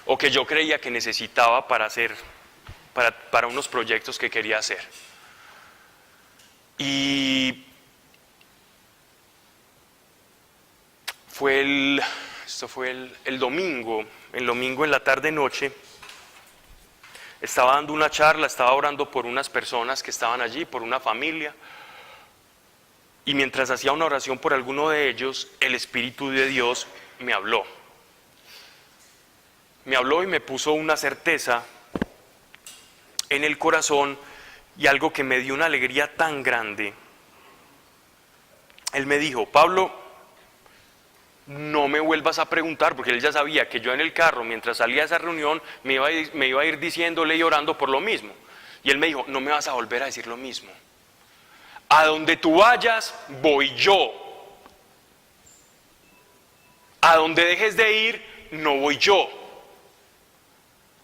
o que yo creía que necesitaba para hacer, para unos proyectos que quería hacer. Y esto fue el domingo en la tarde-noche. Estaba dando una charla, estaba orando por unas personas que estaban allí, por una familia. Y mientras hacía una oración por alguno de ellos, el Espíritu de Dios me habló. Me habló y me puso una certeza en el corazón y algo que me dio una alegría tan grande. Él me dijo: Pablo, no me vuelvas a preguntar, porque él ya sabía que yo en el carro, mientras salía de esa reunión, me iba a ir diciéndole y orando por lo mismo. Y él me dijo: no me vas a volver a decir lo mismo. A donde tú vayas, voy yo. A donde dejes de ir, no voy yo.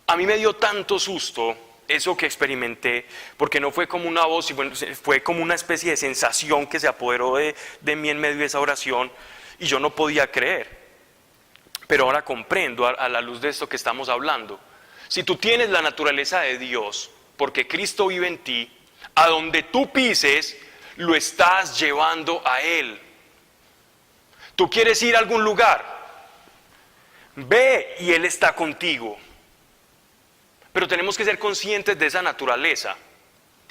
A mí me dio tanto susto eso que experimenté, porque no fue como una voz, fue como una especie de sensación que se apoderó de mí en medio de esa oración. Y yo no podía creer, pero ahora comprendo a la luz de esto que estamos hablando. Si tú tienes la naturaleza de Dios, porque Cristo vive en ti, a donde tú pises, lo estás llevando a Él. Tú quieres ir a algún lugar, ve y Él está contigo. Pero tenemos que ser conscientes de esa naturaleza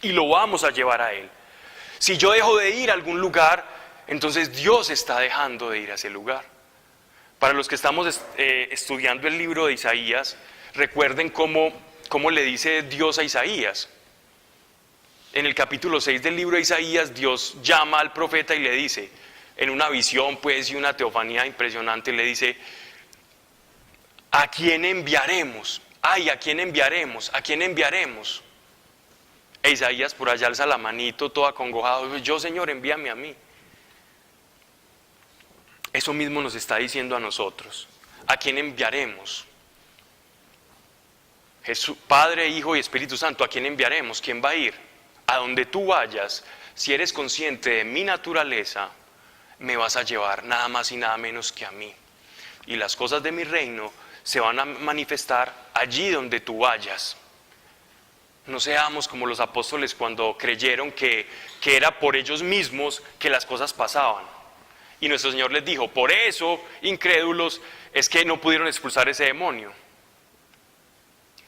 y lo vamos a llevar a Él. Si yo dejo de ir a algún lugar, entonces Dios está dejando de ir a ese lugar. Para los que estamos estudiando el libro de Isaías, recuerden cómo le dice Dios a Isaías. En el capítulo 6 del libro de Isaías, Dios llama al profeta y le dice, en una visión pues y una teofanía impresionante, le dice: ¿a quién enviaremos? Ay, ¿a quién enviaremos? ¿A quién enviaremos? E Isaías por allá alza la manito todo acongojado: yo, Señor, envíame a mí. Eso mismo nos está diciendo a nosotros. ¿A quién enviaremos? Jesús, Padre, Hijo y Espíritu Santo, ¿a quién enviaremos? ¿Quién va a ir? A donde tú vayas, si eres consciente de mi naturaleza, me vas a llevar nada más y nada menos que a mí. Y las cosas de mi reino se van a manifestar allí donde tú vayas. No seamos como los apóstoles cuando creyeron que era por ellos mismos que las cosas pasaban. Y nuestro Señor les dijo: por eso, incrédulos, es que no pudieron expulsar ese demonio.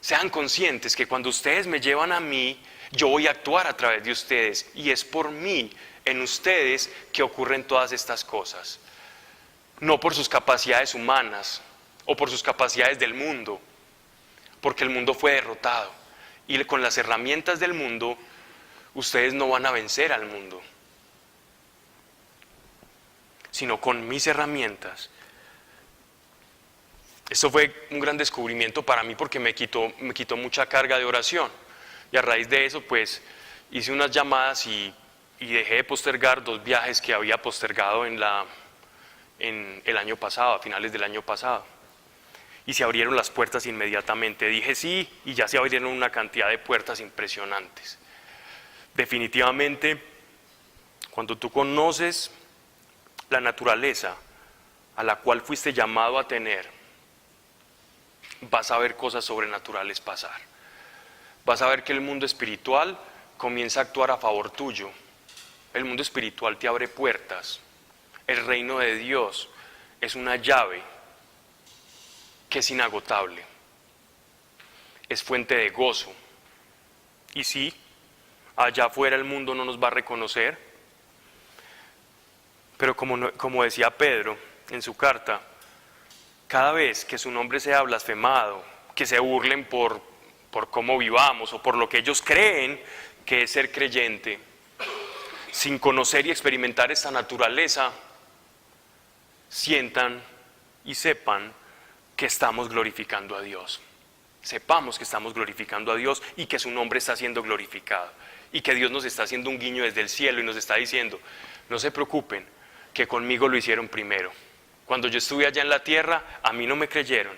Sean conscientes que cuando ustedes me llevan a mí, yo voy a actuar a través de ustedes. Y es por mí, en ustedes, que ocurren todas estas cosas. No por sus capacidades humanas o por sus capacidades del mundo. Porque el mundo fue derrotado. Y con las herramientas del mundo, ustedes no van a vencer al mundo, sino con mis herramientas. Esto fue un gran descubrimiento para mí porque me quitó mucha carga de oración. Y a raíz de eso, pues, hice unas llamadas y dejé de postergar 2 viajes que había postergado en el año pasado, a finales del año pasado. Y se abrieron las puertas inmediatamente. Dije sí y ya se abrieron una cantidad de puertas impresionantes. Definitivamente, cuando tú conoces la naturaleza a la cual fuiste llamado a tener, vas a ver cosas sobrenaturales pasar. Vas a ver que el mundo espiritual comienza a actuar a favor tuyo. El mundo espiritual te abre puertas. El reino de Dios es una llave que es inagotable. Es fuente de gozo. Y sí, allá afuera el mundo no nos va a reconocer, pero como decía Pedro en su carta, cada vez que su nombre sea blasfemado, que se burlen por cómo vivamos o por lo que ellos creen que es ser creyente, sin conocer y experimentar esta naturaleza, sientan y sepan que estamos glorificando a Dios. Sepamos que estamos glorificando a Dios y que su nombre está siendo glorificado. Y que Dios nos está haciendo un guiño desde el cielo y nos está diciendo, no se preocupen, que conmigo lo hicieron primero. Cuando yo estuve allá en la tierra, a mí no me creyeron.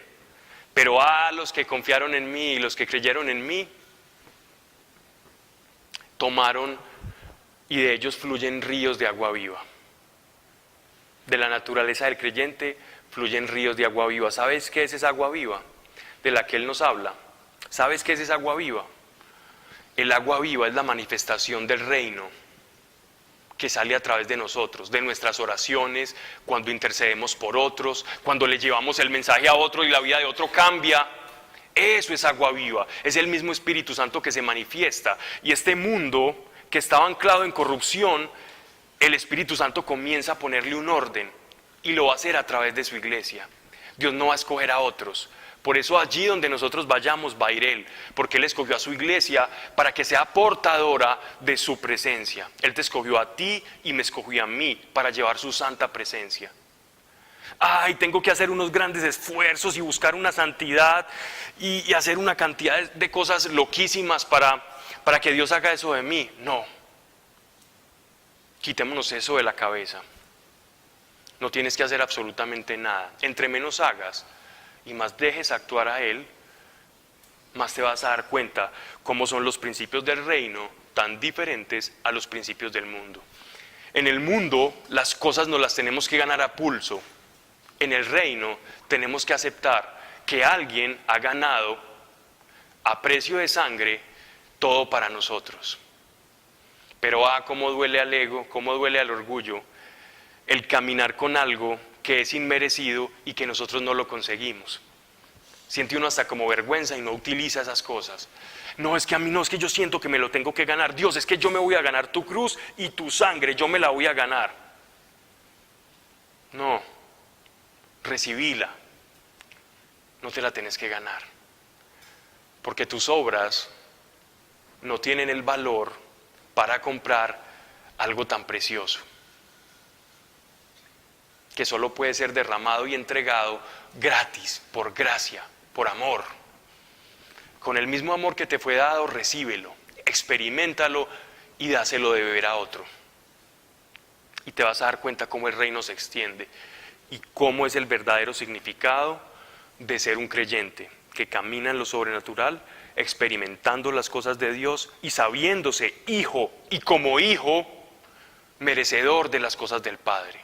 Pero a los que confiaron en mí y los que creyeron en mí, tomaron y de ellos fluyen ríos de agua viva. De la naturaleza del creyente fluyen ríos de agua viva. ¿Sabes qué es esa agua viva de la que Él nos habla? ¿Sabes qué es esa agua viva? El agua viva es la manifestación del reino que sale a través de nosotros, de nuestras oraciones, cuando intercedemos por otros, cuando le llevamos el mensaje a otro y la vida de otro cambia. Eso es agua viva, es el mismo Espíritu Santo que se manifiesta. Y este mundo que estaba anclado en corrupción, el Espíritu Santo comienza a ponerle un orden y lo va a hacer a través de su iglesia. Dios no va a escoger a otros. Por eso allí donde nosotros vayamos va a ir Él, porque Él escogió a su iglesia para que sea portadora de su presencia. Él te escogió a ti y me escogió a mí para llevar su santa presencia. Ay, tengo que hacer unos grandes esfuerzos y buscar una santidad y hacer una cantidad de cosas loquísimas para que Dios haga eso de mí. No, quitémonos eso de la cabeza. No tienes que hacer absolutamente nada. Entre menos hagas y más dejes actuar a Él, más te vas a dar cuenta cómo son los principios del reino tan diferentes a los principios del mundo. En el mundo las cosas nos las tenemos que ganar a pulso. En el reino tenemos que aceptar que alguien ha ganado a precio de sangre todo para nosotros. Pero cómo duele al ego, cómo duele al orgullo el caminar con algo que es inmerecido y que nosotros no lo conseguimos. Siente uno hasta como vergüenza y no utiliza esas cosas. No, es que a mí no, es que yo siento que me lo tengo que ganar. Dios, es que yo me voy a ganar tu cruz y tu sangre, yo me la voy a ganar. No, recibíla. No te la tenés que ganar. Porque tus obras no tienen el valor para comprar algo tan precioso, que solo puede ser derramado y entregado gratis, por gracia, por amor. Con el mismo amor que te fue dado, recíbelo, experiméntalo y dáselo de beber a otro. Y te vas a dar cuenta cómo el reino se extiende y cómo es el verdadero significado de ser un creyente que camina en lo sobrenatural, experimentando las cosas de Dios y sabiéndose hijo y como hijo merecedor de las cosas del Padre.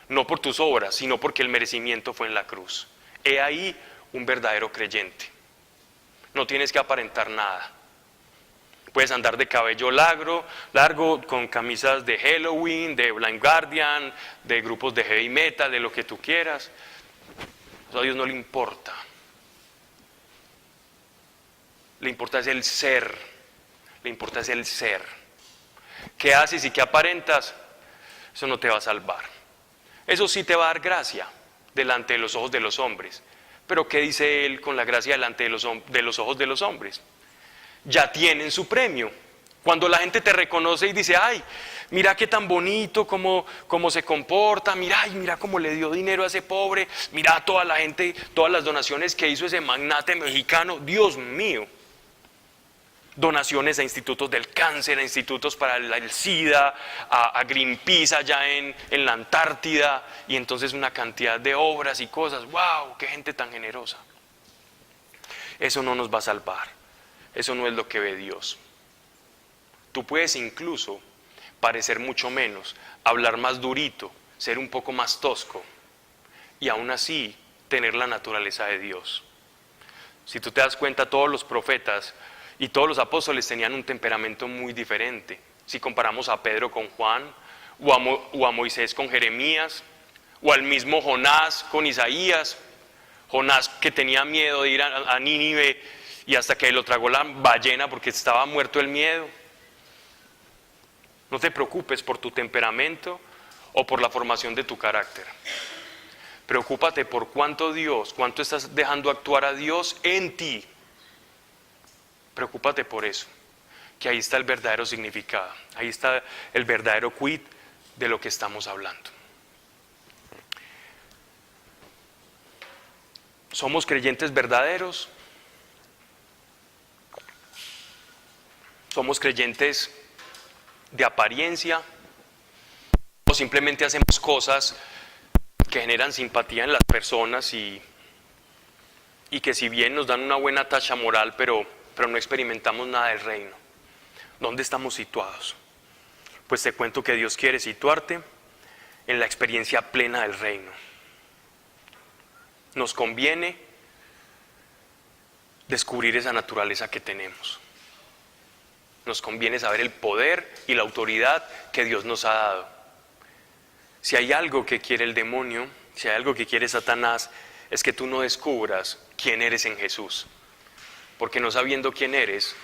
No por tus obras, sino porque el merecimiento fue en la cruz. He ahí un verdadero creyente. No tienes que aparentar nada. Puedes andar de cabello largo, con camisas de Halloween, de Blind Guardian, de grupos de heavy metal, de lo que tú quieras. Eso a Dios no le importa. Le importa es el ser. Le importa es el ser. ¿Qué haces y qué aparentas? Eso no te va a salvar. Eso sí te va a dar gracia delante de los ojos de los hombres. Pero ¿qué dice Él con la gracia delante de los ojos de los hombres? Ya tienen su premio. Cuando la gente te reconoce y dice, ay, mira qué tan bonito, cómo se comporta, mira, ay, mira cómo le dio dinero a ese pobre, mira a toda la gente, todas las donaciones que hizo ese magnate mexicano, Dios mío. Donaciones a institutos del cáncer, a institutos para el SIDA, a Greenpeace allá en la Antártida, y entonces una cantidad de obras y cosas. ¡Wow! ¡Qué gente tan generosa! Eso no nos va a salvar. Eso no es lo que ve Dios. Tú puedes incluso parecer mucho menos, hablar más durito, ser un poco más tosco, y aún así tener la naturaleza de Dios. Si tú te das cuenta, todos los profetas y todos los apóstoles tenían un temperamento muy diferente. Si comparamos a Pedro con Juan, o a Moisés con Jeremías, o al mismo Jonás con Isaías. Jonás, que tenía miedo de ir a Nínive, y hasta que lo tragó la ballena porque estaba muerto el miedo. No te preocupes por tu temperamento o por la formación de tu carácter. Preocúpate por cuánto estás dejando actuar a Dios en ti. Preocúpate por eso, que ahí está el verdadero significado, ahí está el verdadero quid de lo que estamos hablando. ¿Somos creyentes verdaderos? ¿Somos creyentes de apariencia? ¿O simplemente hacemos cosas que generan simpatía en las personas y que si bien nos dan una buena tacha moral, pero no experimentamos nada del reino? ¿Dónde estamos situados? Pues te cuento que Dios quiere situarte en la experiencia plena del reino. Nos conviene descubrir esa naturaleza que tenemos. Nos conviene saber el poder y la autoridad que Dios nos ha dado. Si hay algo que quiere el demonio, si hay algo que quiere Satanás, es que tú no descubras quién eres en Jesús. Porque no sabiendo quién eres,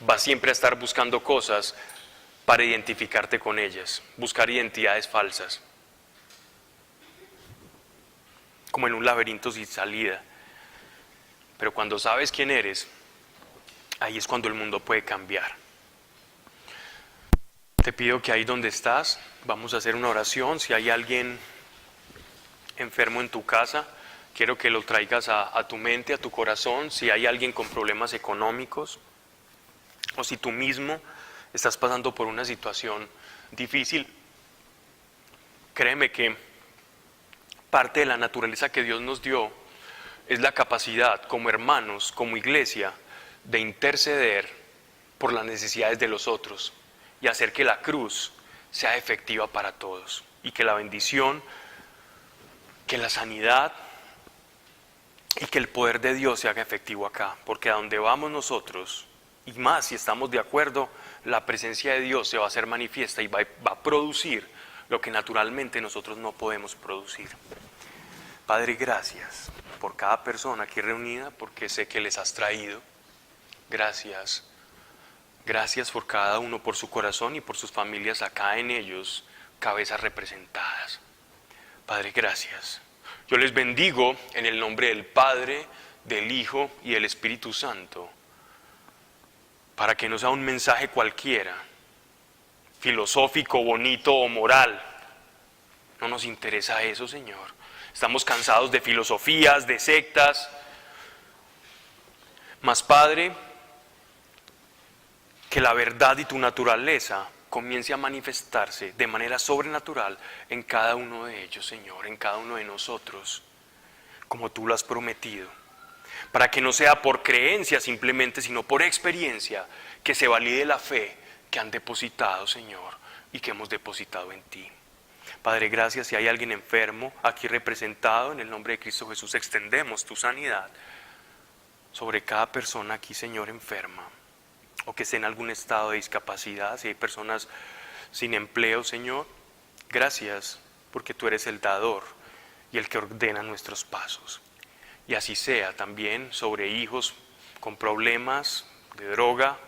vas siempre a estar buscando cosas para identificarte con ellas, buscar identidades falsas, como en un laberinto sin salida. Pero cuando sabes quién eres, ahí es cuando el mundo puede cambiar. Te pido que ahí donde estás, vamos a hacer una oración. Si hay alguien enfermo en tu casa, quiero que lo traigas a tu mente, a tu corazón. Si hay alguien con problemas económicos, o si tú mismo estás pasando por una situación difícil, créeme que parte de la naturaleza que Dios nos dio es la capacidad como hermanos, como iglesia, de interceder por las necesidades de los otros y hacer que la cruz sea efectiva para todos y que la bendición, que la sanidad y que el poder de Dios se haga efectivo acá, porque a donde vamos nosotros, y más si estamos de acuerdo, la presencia de Dios se va a hacer manifiesta y va a producir lo que naturalmente nosotros no podemos producir. Padre, gracias por cada persona aquí reunida, porque sé que les has traído. Gracias. Gracias por cada uno, por su corazón y por sus familias, acá en ellos, cabezas representadas. Padre, gracias. Yo les bendigo en el nombre del Padre, del Hijo y del Espíritu Santo, para que no sea un mensaje cualquiera, filosófico, bonito o moral. No nos interesa eso, Señor. Estamos cansados de filosofías, de sectas. Mas, Padre, que la verdad y tu naturaleza comience a manifestarse de manera sobrenatural en cada uno de ellos, Señor, en cada uno de nosotros, como tú lo has prometido, para que no sea por creencia simplemente, sino por experiencia, que se valide la fe que han depositado, Señor, y que hemos depositado en ti. Padre, gracias. Si hay alguien enfermo aquí representado, en el nombre de Cristo Jesús, extendemos tu sanidad sobre cada persona aquí, Señor, enferma, o que esté en algún estado de discapacidad. Si hay personas sin empleo, Señor, gracias, porque tú eres el dador y el que ordena nuestros pasos. Y así sea también sobre hijos con problemas de droga,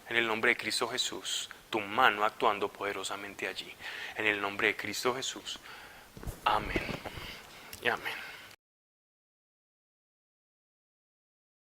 en el nombre de Cristo Jesús, tu mano actuando poderosamente allí. En el nombre de Cristo Jesús. Amén y amén.